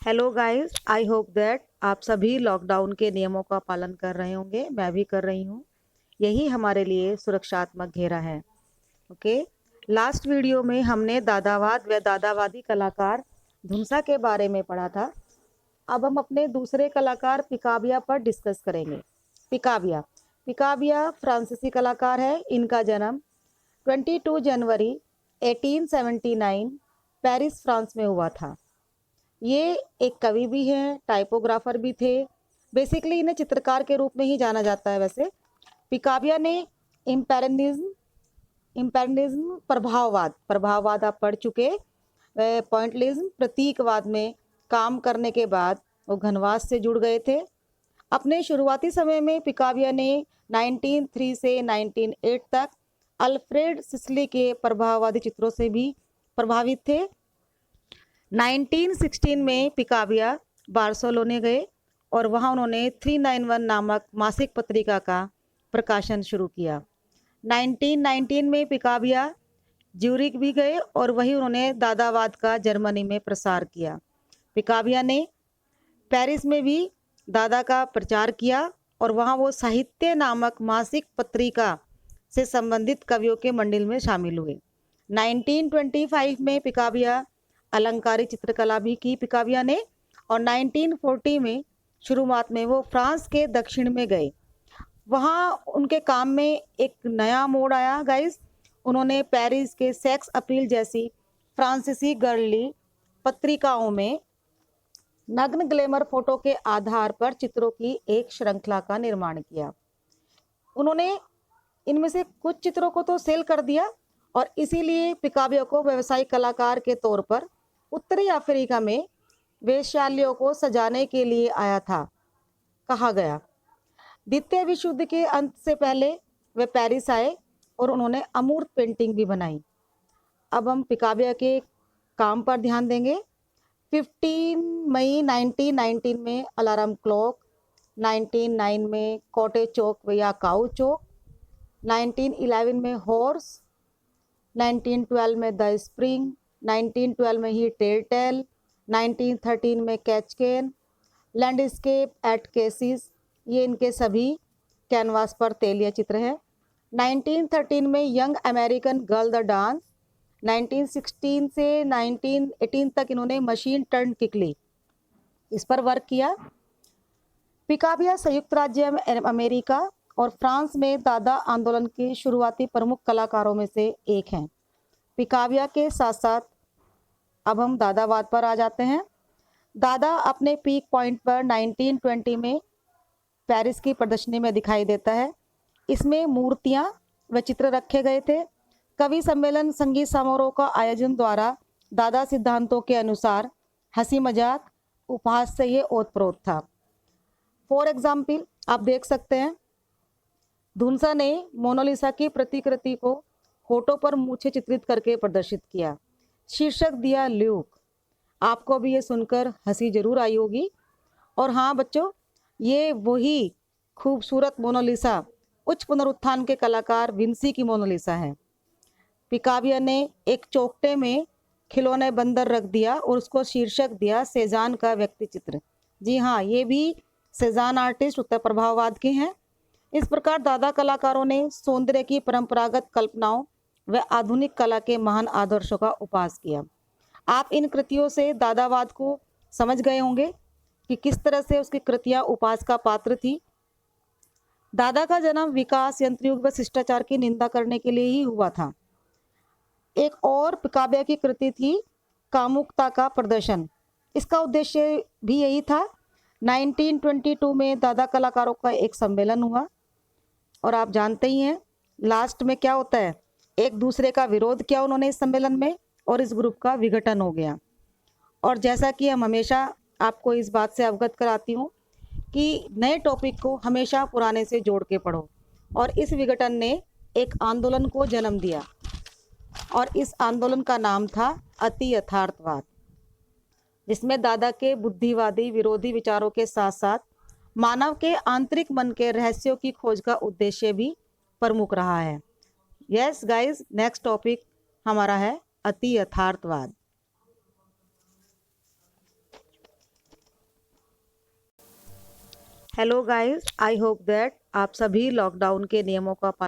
Hello guys, I hope that आप सभी lockdown के नियमों का पालन कर रहे होंगे। मैं भी कर रही हूँ। यही हमारे लिए सुरक्षात्मक घेरा है। ओके। लास्ट वीडियो में हमने दादावाद व दादावादी कलाकार धुनसा के बारे में पढ़ा था। अब हम अपने दूसरे कलाकार पिकाबिया पर डिस्कस करेंगे। पिकाबिया पिकाबिया फ्रांसीसी कलाकार है। इनका जन्म 22 जनवरी 1879 पेरिस, फ्रांस में हुआ था। ये एक कवि भी हैं, टाइपोग्राफर भी थे। बेसिकली इन्हें चित्रकार के रूप में ही जाना जाता है। वैसे पिकाबिया ने इम्पेरनिज्म इम्पेरनिज्म प्रभाववाद प्रभाववाद आप पढ़ चुके। पॉइंटलिज्म प्रतीकवाद में काम करने के बाद वो घनवास से जुड़ गए थे। अपने शुरुआती समय में पिकाबिया ने 1903 से 1908 तक अल्फ्रेड सिसली के प्रभाववादी चित्रों से भी प्रभावित थे। 1916 में पिकाबिया बार्सिलोना गए और वहां उन्होंने 391 नामक मासिक पत्रिका का प्रकाशन शुरू किया। 1919 में पिकाबिया ज्यूरिक भी गए और वही उन्होंने दादावाद का जर्मनी में प्रसार किया। पिकाबिया ने पेरिस में भी दादा का प्रचार किया और वहां वो साहित्य नामक मासिक पत्रिका से संबंधित कवियों के मंडल में शामिल हुए। 1925 में पिकाबिया अलंकारिक चित्रकला भी की पिकाबिया ने, और 1940 में शुरुआत में वो फ्रांस के दक्षिण में गए। वहाँ उनके काम में एक नया मोड़ आया गाइस। उन्होंने पेरिस के सेक्स अपील जैसी फ्रांसीसी गर्ली पत्रिकाओं में नग्न ग्लैमर फोटो के आधार पर चित्रों की एक श्रृंखला का निर्माण किया। उन्होंने इनमें से कुछ चित्रों को तो सेल कर दिया और इसीलिए पिकाबिया को व्यावसायिक कलाकार के तौर पर उत्तरी अफ्रीका में वेश्यालयों को सजाने के लिए आया था कहा गया। द्वितीय विश्व युद्ध के अंत से पहले वे पेरिस आए और उन्होंने अमूर्त पेंटिंग भी बनाई। अब हम पिकाबिया के काम पर ध्यान देंगे। 15 मई 1919 में अलार्म क्लॉक, 1909 में कॉटेज चौक या काउ चौक, 1911 में हॉर्स, 1912 में द स्प्रिंग, 1912 में ही टेल टेल, 1913 में कैचकेन, लैंडस्केप एट केसिस, ये इनके सभी कैनवास पर तेलिया चित्र हैं। 1913 में young American girl the dance, 1916 से 1918 तक इन्होंने मशीन टर्न किकली इस पर वर्क किया। पिकाबिया संयुक्त राज्य अमेरिका और फ्रांस में दादा आंदोलन के शुरुआती प्रमुख कलाकारों में से एक हैं। पिकाबिया के साथ साथ अब हम दादावाद पर आ जाते हैं। दादा अपने पीक पॉइंट पर 1920 में पेरिस की प्रदर्शनी में दिखाई देता है। इसमें मूर्तियां व चित्र रखे गए थे। कवि सम्मेलन, संगीत समारोह का आयोजन द्वारा दादा सिद्धांतों के अनुसार हंसी मजाक उपहास से ये ओतप्रोत था। फॉर एग्जाम्पल आप देख सकते हैं, धुनसा ने मोनालिसा की प्रतिकृति को होठों पर मूछे चित्रित करके प्रदर्शित किया। शीर्षक दिया ल्यूक। आपको भी ये सुनकर हंसी जरूर आई होगी। और हाँ बच्चों, ये वही खूबसूरत मोनालिसा उच्च पुनरुत्थान के कलाकार विंसी की मोनालिसा है। पिकाबिया ने एक चौकटे में खिलौने बंदर रख दिया और उसको शीर्षक दिया सेजान का व्यक्ति चित्र। जी हाँ, ये भी सेजान आर्टिस्ट उत्तर प्रभाववाद के हैं। इस प्रकार दादा कलाकारों ने सौंदर्य की परंपरागत कल्पनाओं व आधुनिक कला के महान आदर्शों का उपास किया। आप इन कृतियों से दादावाद को समझ गए होंगे कि किस तरह से उसकी कृतियां उपास का पात्र थी। दादा का जन्म विकास, यंत्रयुग व शिष्टाचार की निंदा करने के लिए ही हुआ था। एक और पिकाबिया की कृति थी कामुकता का प्रदर्शन। इसका उद्देश्य भी यही था। 1922 में दादा कलाकारों का एक सम्मेलन हुआ और आप जानते ही हैं लास्ट में क्या होता है, एक दूसरे का विरोध किया उन्होंने इस सम्मेलन में और इस ग्रुप का विघटन हो गया। और जैसा कि हम हमेशा आपको इस बात से अवगत कराती हूँ कि नए टॉपिक को हमेशा पुराने से जोड़ के पढ़ो। और इस विघटन ने एक आंदोलन को जन्म दिया और इस आंदोलन का नाम था अति यथार्थवाद, जिसमें दादा के बुद्धिवादी विरोधी विचारों के साथ साथ मानव के आंतरिक मन के रहस्यों की खोज का उद्देश्य भी प्रमुख रहा है। यस गाइस, नेक्स्ट टॉपिक हमारा है अति यथार्थवाद। Hello guys, I hope that आप सभी लॉकडाउन के नियमों का